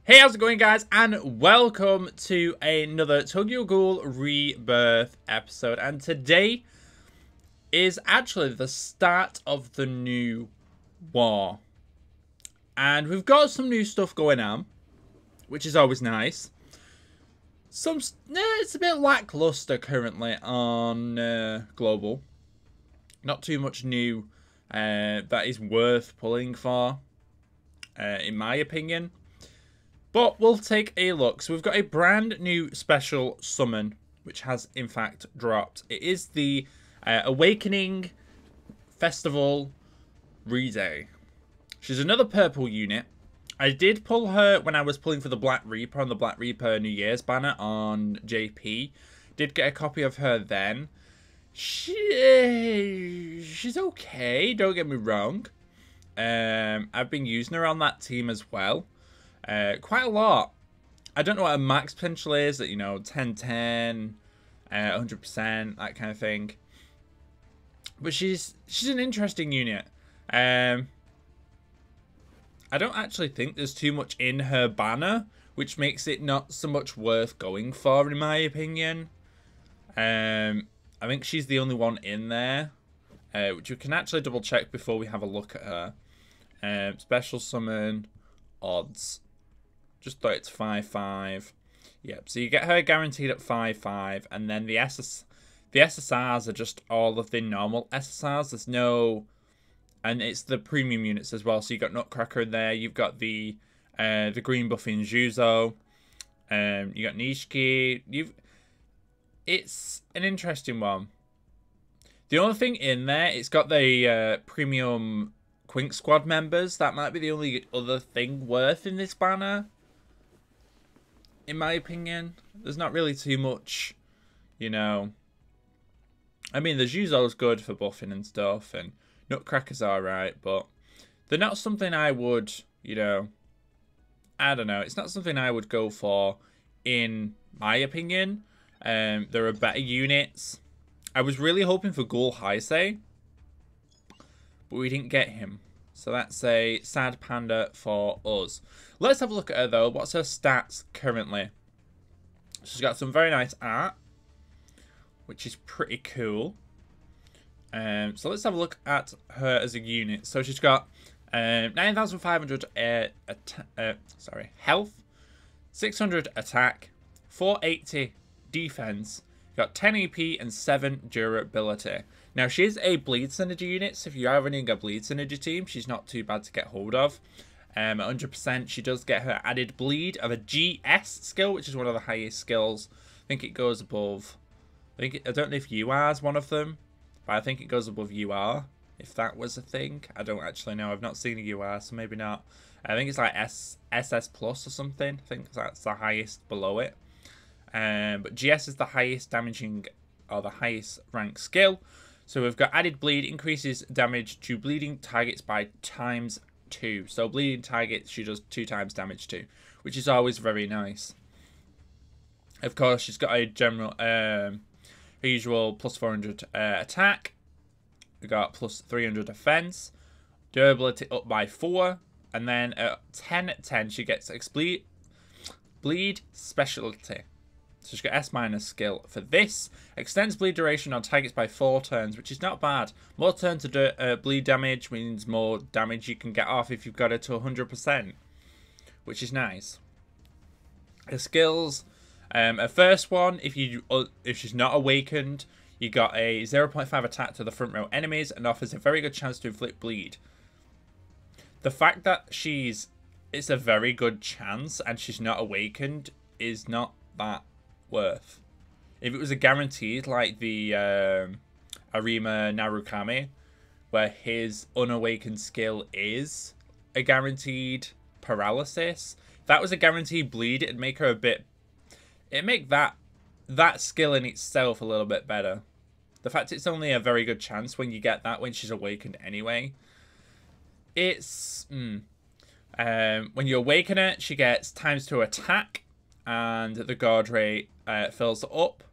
Hey, how's it going, guys? And welcome to another Ghoul Rebirth episode. And today is actually the start of the new war. And we've got some new stuff going on, which is always nice. It's a bit lackluster currently on Global. Not too much new that is worth pulling for, in my opinion. But we'll take a look. So we've got a brand new special summon, which has in fact dropped. It is the Awakening Festival Reday. She's another purple unit. I did pull her when I was pulling for the Black Reaper on the Black Reaper New Year's banner on JP. Did get a copy of her then. She's okay, don't get me wrong. I've been using her on that team as well. Quite a lot. I don't know what a max potential is, that 10-10, 100%, that kind of thing. But she's an interesting unit. I don't actually think there's too much in her banner, which makes it not so much worth going for, in my opinion. I think she's the only one in there, which we can actually double check before we have a look at her. Special summon odds. Just thought it's 5-5. Yep, so you get her guaranteed at 5-5, and then the SSRs are just all of the normal SSRs. There's no, and it's the premium units as well. So you got Nutcracker in there. You've got the green buffing Juzo. You got Nishiki. It's an interesting one. The only thing in there, it's got the premium Quink Squad members. That might be the only other thing worth in this banner. In my opinion, there's not really too much, I mean, the Juzo's good for buffing and stuff, and Nutcracker's alright, but they're not something I would, I don't know, it's not something I would go for, in my opinion. There are better units. I was really hoping for Ghoul Heisei, but we didn't get him. So that's a sad panda for us. Let's have a look at her, though. What's her stats currently? She's got some very nice art, which is pretty cool. So let's have a look at her as a unit. So she's got 9,500 health, 600 attack, 480 defense. Got 10 AP and 7 durability. Now, she is a bleed synergy unit, so if you are running a bleed synergy team, she's not too bad to get hold of. 100%, she does get her added bleed of a GS skill, which is one of the highest skills. I think it goes above, I don't know if UR is one of them, but I think it goes above UR, if that was a thing. I don't actually know. I've not seen a UR, so maybe not. I think it's like SS Plus or something. I think that's the highest below it. But GS is the highest damaging, or the highest rank skill. So we've got added bleed, increases damage to bleeding targets by ×2. So bleeding targets she does 2 times damage to, which is always very nice. Of course, she's got a general, her usual plus 400 attack. We got plus 300 defense, durability up by 4, and then at 10-10 she gets bleed specialty. So she's got S- skill for this. Extends bleed duration on targets by 4 turns, which is not bad. More turns to bleed damage means more damage you can get off if you've got it to 100%, which is nice. Her skills, her first one, if she's not awakened, you got a 0.5 attack to the front row enemies and offers a very good chance to inflict bleed. The fact that it's a very good chance and she's not awakened is not that worth. If it was a guaranteed like the Arima Narukami, where his unawakened skill is a guaranteed paralysis, if that was a guaranteed bleed, it'd make her it'd make that skill in itself a little bit better. The fact it's only a very good chance when you get that when she's awakened anyway. It's when you awaken her, she gets ×2 attack, and the guard rate fills up,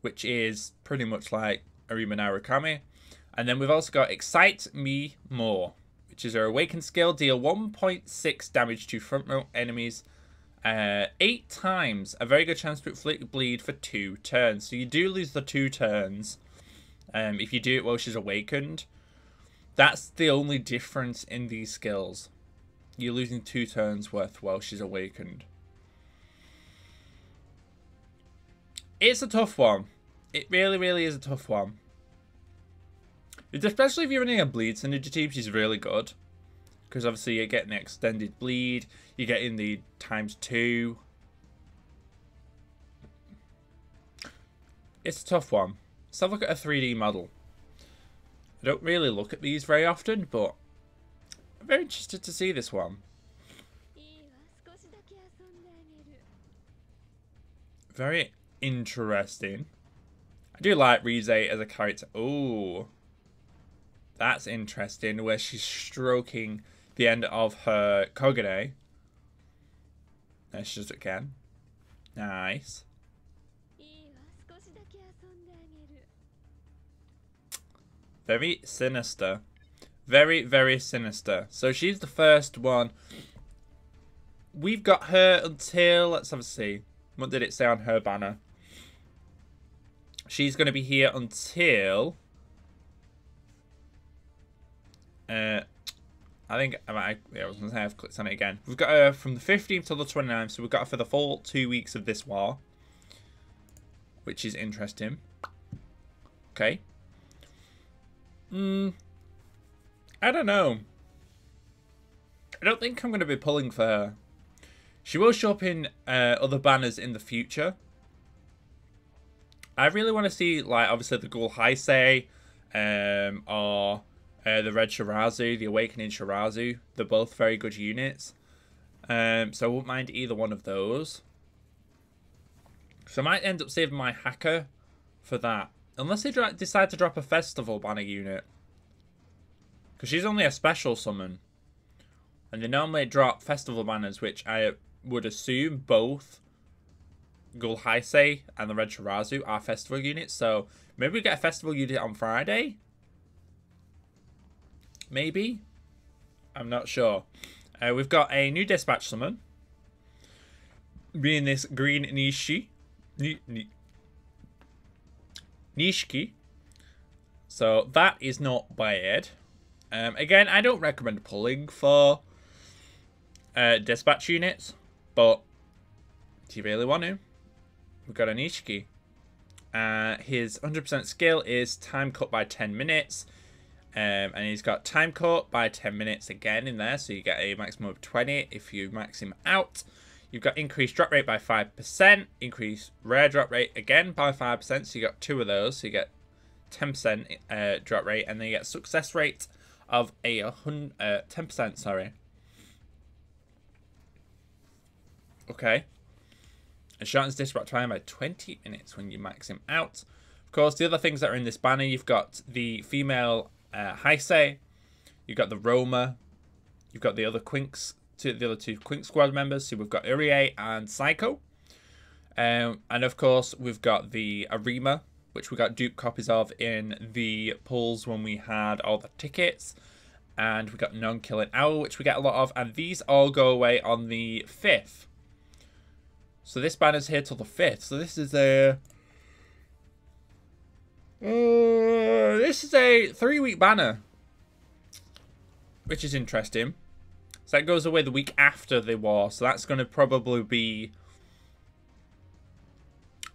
which is pretty much like Arima Narukami. And then we've also got Excite Me More, which is her awakened skill. Deal 1.6 damage to front row enemies 8 times. A very good chance to inflict bleed for 2 turns. So you do lose the 2 turns if you do it while she's awakened. That's the only difference in these skills. You're losing 2 turns worth while she's awakened. It's a tough one. It really, really is a tough one. Especially if you're running a bleed synergy team, she's really good. Because obviously you're getting the extended bleed. You're getting the ×2. It's a tough one. Let's have a look at a 3D model. I don't really look at these very often, but I'm very interested to see this one. Very interesting. I do like Rize as a character. Oh, that's interesting. Where she's stroking the end of her Kogane. There she does it again. Nice. Very sinister. Very, very sinister. So she's the first one. We've got her until... Let's have a see. What did it say on her banner? She's going to be here until... I think... I was going to say I've clicked on it again. We've got her from the 15th till the 29th. So we've got her for the full 2 weeks of this war. Which is interesting. Okay. I don't know. I don't think I'm going to be pulling for her. She will show up in other banners in the future. I really want to see, like, obviously the Ghoul Heisei, or the Red Shirazu, the Awakening Shirazu. They're both very good units. So I wouldn't mind either one of those. So I might end up saving my Hacker for that. Unless they decide to drop a Festival banner unit. Because she's only a special summon. And they normally drop Festival banners, which I would assume both Ghoul Heisei and the Red Shirazu are Festival units. So maybe we get a Festival unit on Friday? Maybe? I'm not sure. We've got a new Dispatch summon. Being this green Nishiki. Nishiki. So that is not bad. Again, I don't recommend pulling for dispatch units, but if you really want to, we've got a Nishiki. His 100% skill is time cut by 10 minutes. And he's got time cut by 10 minutes again in there, so you get a maximum of 20 if you max him out. You've got increased drop rate by 5%, increased rare drop rate again by 5%, so you got 2 of those, so you get 10% drop rate, and then you get success rate of a 10%, sorry. Okay. It shortens dispatch time by 20 minutes when you max him out. Of course, the other things that are in this banner, you've got the female Heisei, you've got the Roma, you've got the other Quinks, the other 2 Quink squad members. So we've got Urie and Psycho. And of course, we've got the Arima, which we got dupe copies of in the pulls when we had all the tickets. And we got Non-Killing Owl, which we get a lot of. And these all go away on the 5th. So this banner's here till the 5th. So this is a... this is a 3-week banner. Which is interesting. So that goes away the week after the war. So that's going to probably be...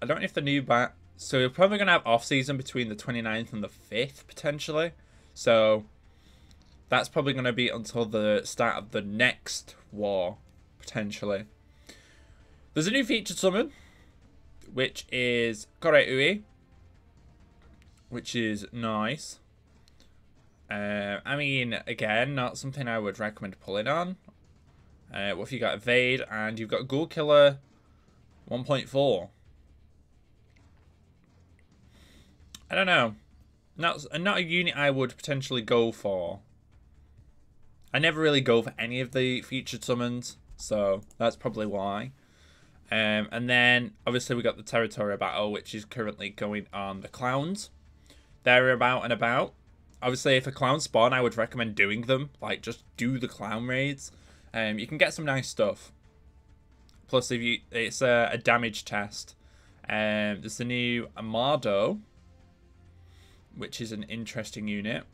I don't know if the new so you're probably going to have off-season between the 29th and the 5th, potentially. So that's probably going to be until the start of the next war, potentially. There's a new featured summon, which is Koreui, which is nice. I mean, again, not something I would recommend pulling on. What if you got Evade and you've got Ghoul Killer 1.4? I don't know. Not a unit I would potentially go for. I never really go for any of the featured summons, so that's probably why. And then, obviously, we got the Territorial Battle, which is currently going on the Clowns. They're about and about. Obviously, if a clown spawn, I would recommend doing them. Like, just do the clown raids. You can get some nice stuff. Plus, if you, it's a damage test. There's the new Amado, which is an interesting unit.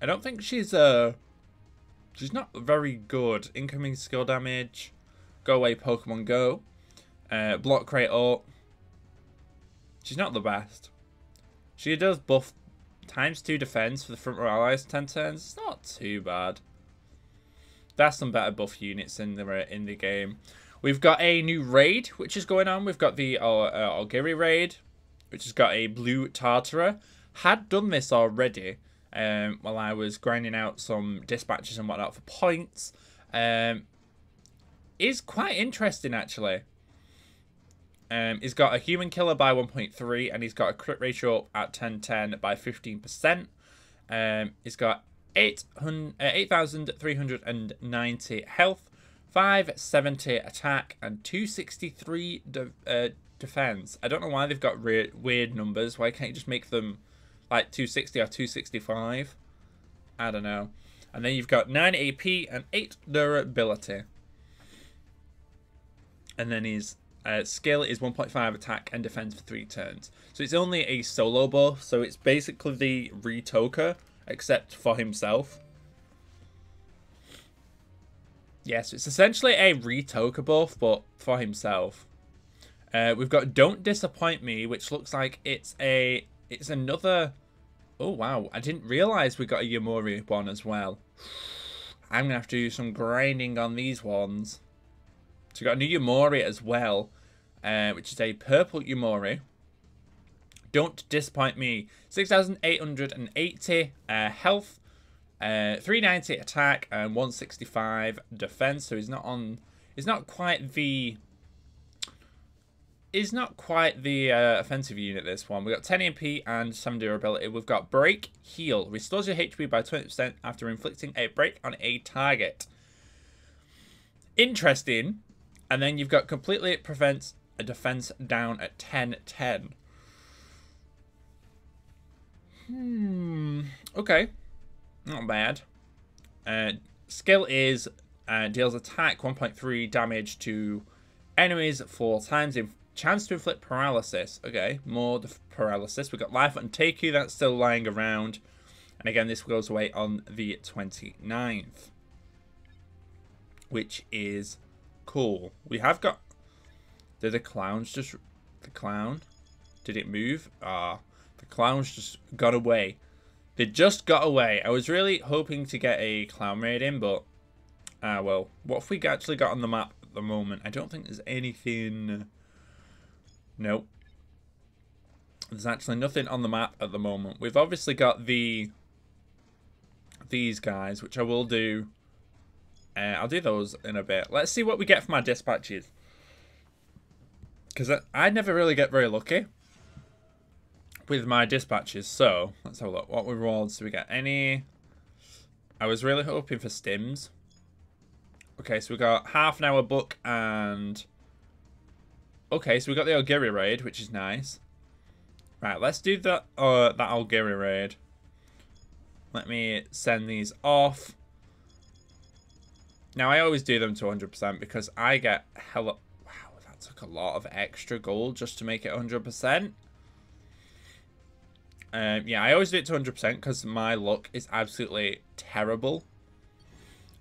I don't think she's not very good. Incoming skill damage. Go away, Pokemon Go. Block rate up. She's not the best. She does buff ×2 defense for the front row allies 10 turns. It's not too bad. There's some better buff units in the game. We've got a new raid which is going on. We've got the Algiri raid, which has got a blue Tartara. Had done this already while I was grinding out some dispatches and whatnot for points. Is quite interesting actually. He's got a human killer by 1.3 and he's got a crit ratio up at 1010 by 15%. He's got 8,390 health, 570 attack, and 263 defense. I don't know why they've got weird numbers. Why can't you just make them like 260 or 265? I don't know. And then you've got 9 AP and 8 durability. And then his skill is 1.5 attack and defense for 3 turns. So it's only a solo buff. So it's basically the Retoker, except for himself. Yes, it's essentially a Retoker buff, but for himself. We've got Don't Disappoint Me, which looks like it's another. Oh wow, I didn't realize we got a Yamori one as well. I'm gonna have to do some grinding on these ones. So we got a new Yamori as well, which is a purple Yamori. Don't Disappoint Me. 6,880 health, 390 attack, and 165 defense. So he's not quite the offensive unit, this one. We've got 10 MP and 7 durability. We've got Break Heal. Restores your HP by 20% after inflicting a break on a target. Interesting. And then you've got Completely Prevents a defense down at 1010. Okay. Not bad. Skill is deals attack 1.3 damage to enemies 4 times. Chance to inflict paralysis. Okay, more paralysis. We've got Life and Take You. That's still lying around. And again, this goes away on the 29th. Which is cool. We have got... Did the clowns just... The clown? Did it move? The clowns just got away. They just got away. I was really hoping to get a clown raid in, but... well, what have we actually got on the map at the moment? I don't think there's anything... Nope. There's actually nothing on the map at the moment. We've obviously got these guys, which I will do... I'll do those in a bit. Let's see what we get from our dispatches. Because I never really get very lucky with my dispatches. So, let's have a look. What rewards do we get? Any... I was really hoping for stims. Okay, so we got half an hour book and... Okay, so we got the Algiri raid, which is nice. Right, let's do that Algiri raid. Let me send these off. Now, I always do them to 100% because I get hella... Wow, that took a lot of extra gold just to make it 100%. Yeah, I always do it to 100% because my luck is absolutely terrible.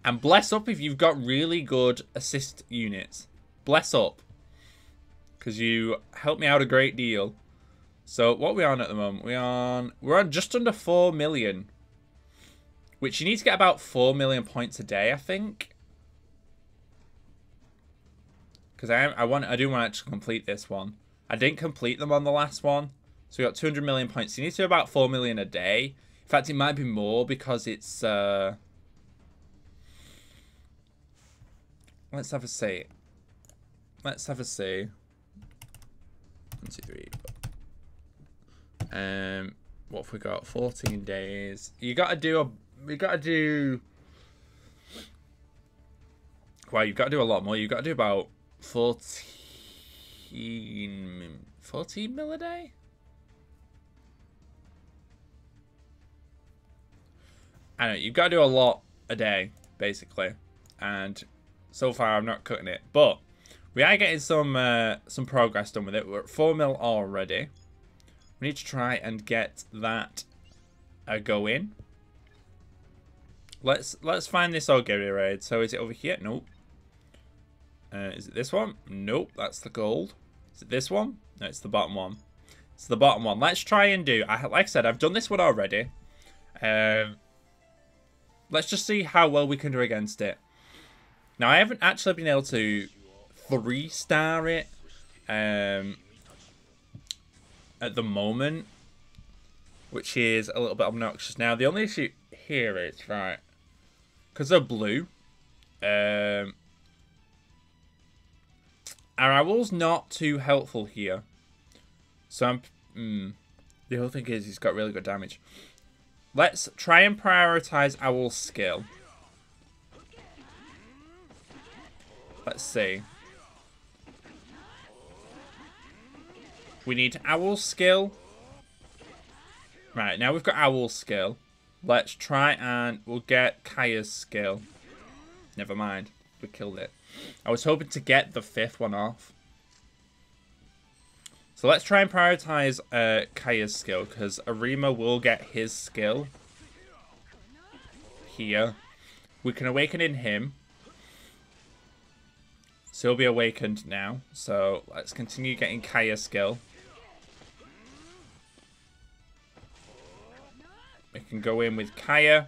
And bless up if you've got really good assist units. Bless up. Because you help me out a great deal. So, what are we on at the moment? We're on just under 4 million. Which you need to get about 4 million points a day, I think. Because I do want to actually complete this one. I didn't complete them on the last one. So we got 200 million points. You need to do about 4 million a day. In fact, it might be more because it's... Let's have a see. Let's have a see. 1, 2, 3. What have we got? 14 days. You gotta do Well, you've got to do a lot more. You've got to do about 14 mil a day? I know, you've got to do a lot a day, basically. And so far, I'm not cutting it. But We are getting some progress done with it. We're at 4 mil already. We need to try and get that going. Let's find this augury raid. So is it over here? Nope. Is it this one? Nope, that's the gold. Is it this one? No, it's the bottom one. It's the bottom one. Let's try and do... like I said, I've done this one already. Let's just see how well we can do against it. Now, I haven't actually been able to 3-star it at the moment, which is a little bit obnoxious. Now, the only issue here is, right, because they're blue, our owl's not too helpful here. So, the whole thing is he's got really good damage. Let's try and prioritize Owl's skill. Let's see. We need Owl's skill. Right, now we've got Owl's skill. Let's try and we'll get Kaya's skill. Never mind. We killed it. I was hoping to get the 5th one off. So let's try and prioritize Kaya's skill, because Arima will get his skill here. We can awaken in him. So he'll be awakened now. So let's continue getting Kaya's skill. We can go in with Kaya.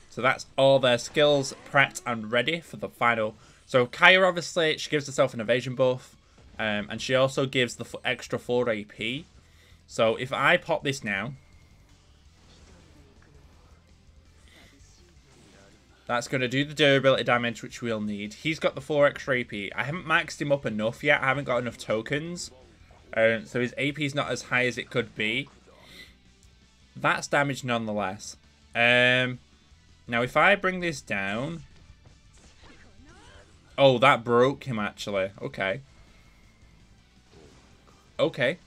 So that's all their skills prepped and ready for the final. So Kaya, obviously, she gives herself an evasion buff. And she also gives the extra 4 AP. So if I pop this now, that's going to do the durability damage, which we'll need. He's got the 4 extra AP. I haven't maxed him up enough yet. I haven't got enough tokens. So his AP is not as high as it could be. That's damage nonetheless. Now if I bring this down... Oh, that broke him actually. Okay. Okay.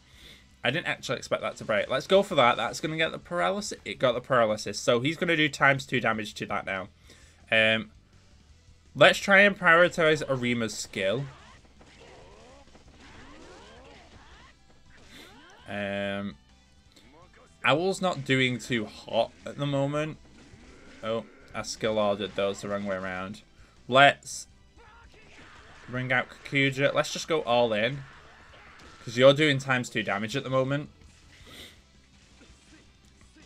I didn't actually expect that to break. Let's go for that. That's going to get the paralysis. It got the paralysis. So he's going to do ×2 damage to that now. Let's try and prioritize Arima's skill. Owl's not doing too hot at the moment. Oh, I skill ordered those the wrong way around. Let's bring out Kakuja. Let's just go all in. Because you're doing ×2 damage at the moment.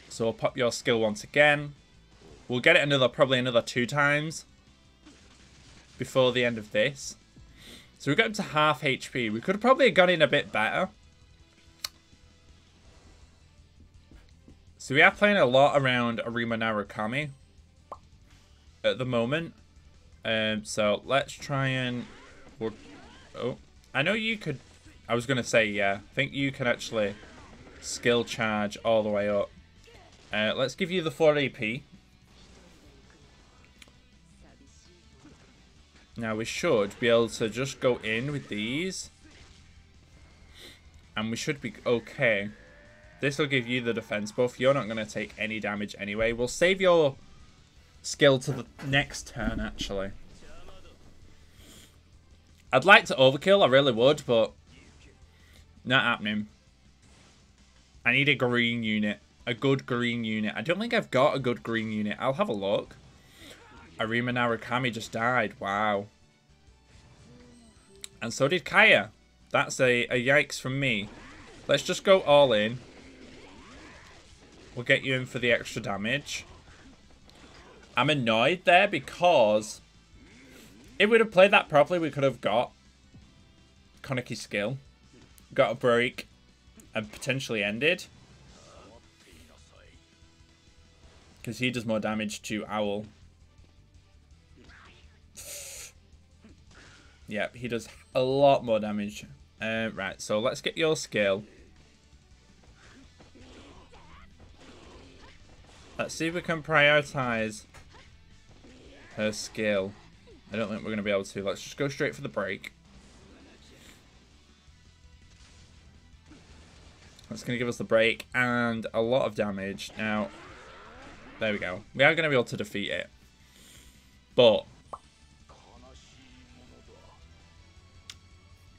So we'll pop your skill once again. We'll get it probably another 2 times before the end of this. So we got up to half HP. We could have probably gone in a bit better. So we are playing a lot around Arima Narukami at the moment. So let's try and... Oh, I know you could... I was going to say, yeah. I think you can actually skill charge all the way up. Let's give you the 4 AP. Now we should be able to just go in with these. And we should be okay. This will give you the defense buff. You're not going to take any damage anyway. We'll save your skill to the next turn, actually. I'd like to overkill, I really would, but... not happening. I need a green unit. A good green unit. I don't think I've got a good green unit. I'll have a look. Arima Narukami just died. Wow. And so did Kaya. That's a yikes from me. Let's just go all in. We'll get you in for the extra damage. I'm annoyed there because if we'd have played that properly, we could have got Konoki's skill. Got a break and potentially ended. Because he does more damage to Owl. Yep, he does a lot more damage. Right, so let's get your skill. Let's see if we can prioritize her skill. I don't think we're going to be able to. Let's just go straight for the break. That's going to give us the break and a lot of damage. Now, there we go. We are going to be able to defeat it. But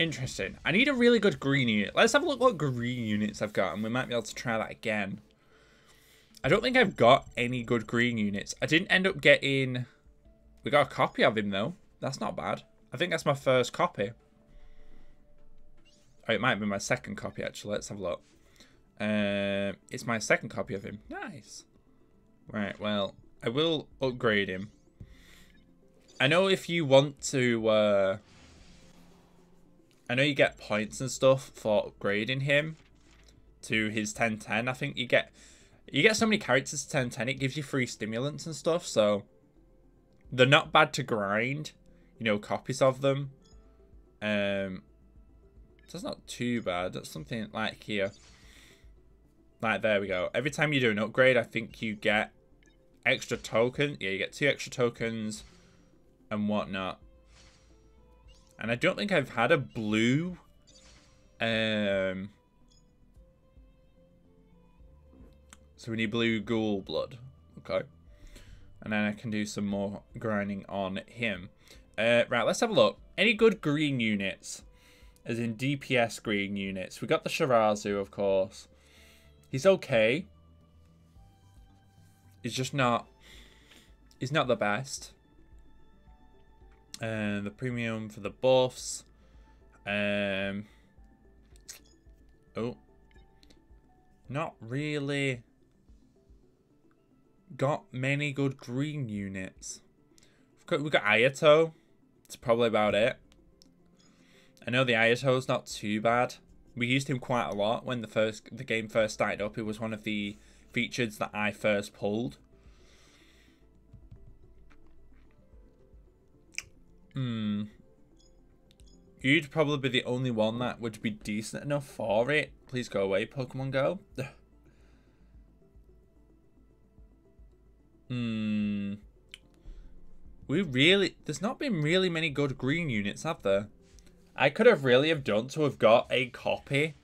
Interesting. I need a really good green unit. Let's have a look what green units I've got, and we might be able to try that again. I don't think I've got any good green units. I didn't end up getting... We got a copy of him, though. That's not bad. I think that's my first copy. Oh, it might be my second copy, actually. Let's have a look. It's my second copy of him. Nice. Right, well, I will upgrade him. I know if you want to... I know you get points and stuff for upgrading him to his 1010. I think you get so many characters to 1010, it gives you free stimulants and stuff, so they're not bad to grind, you know, copies of them. So it's not too bad. That's something like here. Like, there we go. Every time you do an upgrade, I think you get extra token. Yeah, you get 2 extra tokens and whatnot. And I don't think I've had a blue. So we need blue ghoul blood. Okay. And then I can do some more grinding on him. Right, let's have a look. Any good green units? As in DPS green units. We got the Shirazu, of course. He's okay. He's just not... He's not the best. The premium for the buffs. Oh. Not really got many good green units. We've got Ayato. That's probably about it. I know the Ayato's not too bad. We used him quite a lot when the game first started up. It was one of the features that I first pulled. You'd probably be the only one that would be decent enough for it. Please go away, Pokemon Go. There's not been really many good green units, have there? I could have really have done to have got a copy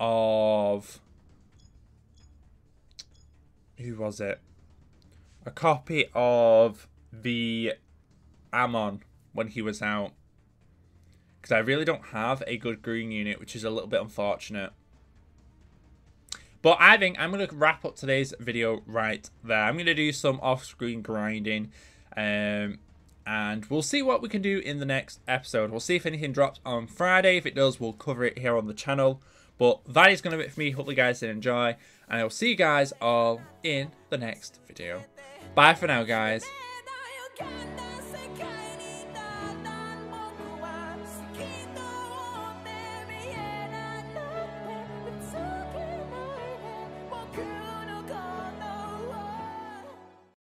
of... Who was it? A copy of the Amon when he was out. Because I really don't have a good green unit, which is a little bit unfortunate. But I think I'm going to wrap up today's video right there. I'm going to do some off-screen grinding. And we'll see what we can do in the next episode. We'll see if anything drops on Friday. If it does, we'll cover it here on the channel. But that is going to be it for me. Hopefully you guys did enjoy. And I'll see you guys all in the next video. Bye for now, guys.